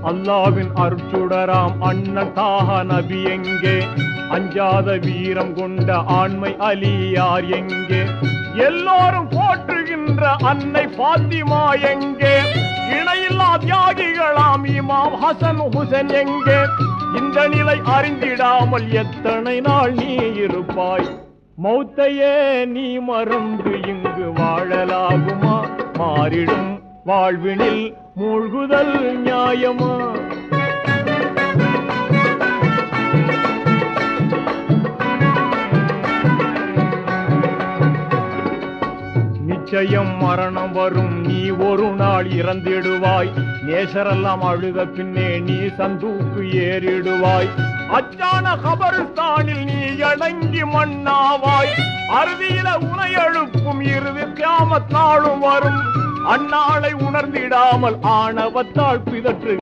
அல்லாவின் அருட்சுடராம் அண்ணன் தாஹா நபி எங்கே? அஞ்சாத வீரம் கொண்ட ஆண்மை அலியார் எங்கே? எல்லோரும் போற்றுகின்ற அன்னை பாத்திமா எங்கே? இணையில்லா தியாகிகளாம் இமாம் ஹசன் ஹுசன் எங்கே? இந்த நிலை அறிந்திடாமல் எத்தனை நாள் நீ இருப்பாய்? மௌத்தையே நீ மறந்து இங்கு வாழலாகுமா? மாறிடும் வாழ்வினில் மூழ்குதல் நியாயமா? நிச்சயம் மரணம் வரும், நீ ஒரு நாள் இறந்திடுவாய். நேசரெல்லாம் அழுத பின்னே நீ சந்தூக்கு ஏறிடுவாய். அச்சான கபரிஸ்தானில் நீ அடங்கி மண்ணாவாய். அறுதியில உனை எழுப்பும் இறுதி கியாமத் நாளும் வரும். அந்நாளை உணர்ந்திடாமல் ஆணவத்தால் பிதற்று